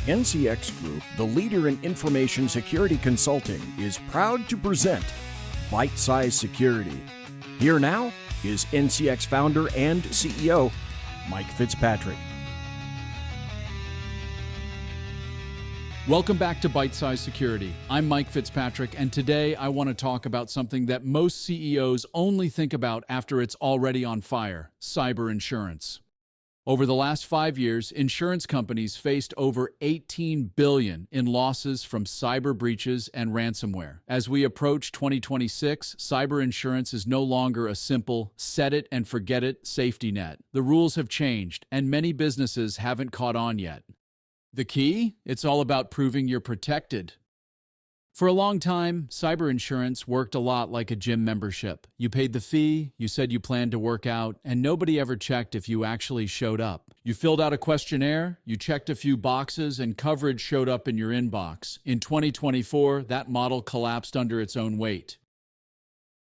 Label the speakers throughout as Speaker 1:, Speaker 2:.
Speaker 1: NCX Group, the leader in information security consulting, is proud to present Bite-Size Security. Here now is NCX founder and CEO, Mike Fitzpatrick.
Speaker 2: Welcome back to Bite-Size Security. I'm Mike Fitzpatrick, and today I want to talk about something that most CEOs only think about after it's already on fire: cyber insurance. Over the last 5 years, insurance companies faced over $18 billion in losses from cyber breaches and ransomware. As we approach 2026, cyber insurance is no longer a simple set-it-and-forget-it safety net. The rules have changed, and many businesses haven't caught on yet. The key? It's all about proving you're protected. For a long time, cyber insurance worked a lot like a gym membership. You paid the fee, you said you planned to work out, and nobody ever checked if you actually showed up. You filled out a questionnaire, you checked a few boxes, and coverage showed up in your inbox. In 2024, that model collapsed under its own weight.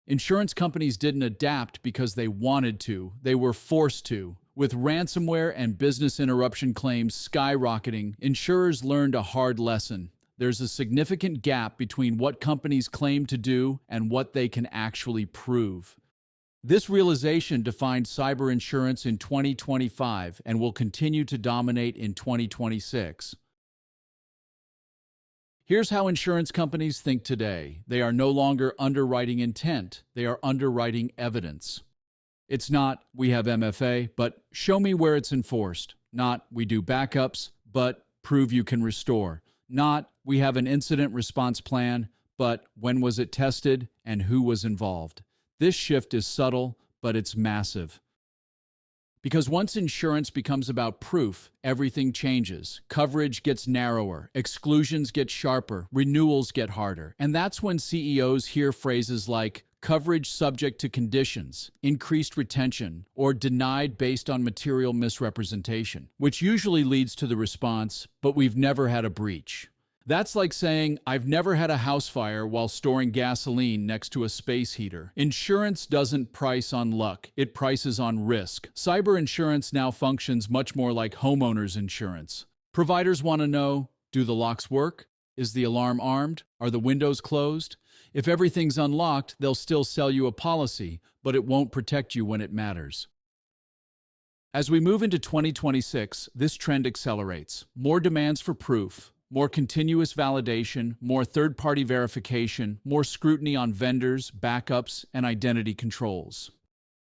Speaker 2: Insurance companies didn't adapt because they wanted to, they were forced to. With ransomware and business interruption claims skyrocketing, insurers learned a hard lesson. There's a significant gap between what companies claim to do and what they can actually prove. This realization defined cyber insurance in 2025 and will continue to dominate in 2026. Here's how insurance companies think today. They are no longer underwriting intent, they are underwriting evidence. It's not, we have MFA, but show me where it's enforced. Not, we do backups, but prove you can restore. Not, we have an incident response plan, but when was it tested and who was involved? This shift is subtle, but it's massive. Because once insurance becomes about proof, everything changes. Coverage gets narrower, exclusions get sharper, renewals get harder. And that's when CEOs hear phrases like coverage subject to conditions, increased retention, or denied based on material misrepresentation, which usually leads to the response, but we've never had a breach. That's like saying, I've never had a house fire while storing gasoline next to a space heater. Insurance doesn't price on luck, it prices on risk. Cyber insurance now functions much more like homeowners insurance. Providers want to know, do the locks work? Is the alarm armed? Are the windows closed? If everything's unlocked, they'll still sell you a policy, but it won't protect you when it matters. As we move into 2026, this trend accelerates. More demands for proof, more continuous validation, more third-party verification, more scrutiny on vendors, backups, and identity controls.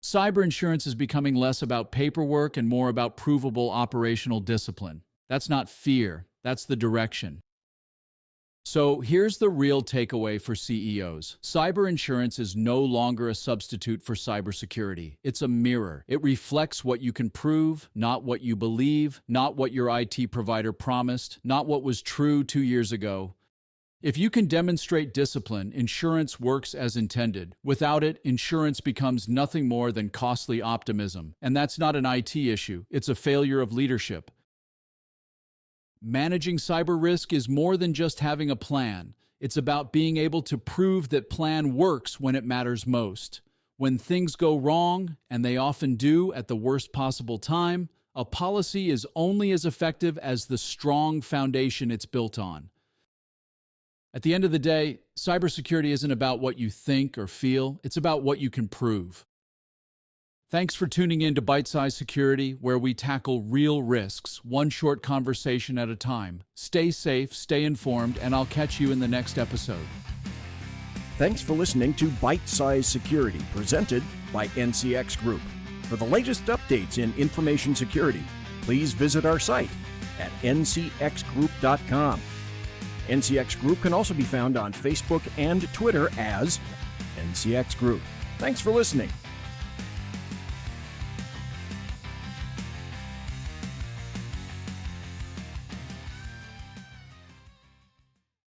Speaker 2: Cyber insurance is becoming less about paperwork and more about provable operational discipline. That's not fear, that's the direction. So here's the real takeaway for CEOs. Cyber insurance is no longer a substitute for cybersecurity. It's a mirror. It reflects what you can prove, not what you believe, not what your IT provider promised, not what was true 2 years ago. If you can demonstrate discipline, insurance works as intended. Without it, insurance becomes nothing more than costly optimism. And that's not an IT issue. It's a failure of leadership. Managing cyber risk is more than just having a plan. It's about being able to prove that plan works when it matters most. When things go wrong, and they often do at the worst possible time, a policy is only as effective as the strong foundation it's built on. At the end of the day, cybersecurity isn't about what you think or feel, it's about what you can prove. Thanks for tuning in to Bite-Size Security, where we tackle real risks, one short conversation at a time. Stay safe, stay informed, and I'll catch you in the next episode.
Speaker 1: Thanks for listening to Bite-Size Security, presented by NCX Group. For the latest updates in information security, please visit our site at ncxgroup.com. NCX Group can also be found on Facebook and Twitter as NCX Group. Thanks for listening.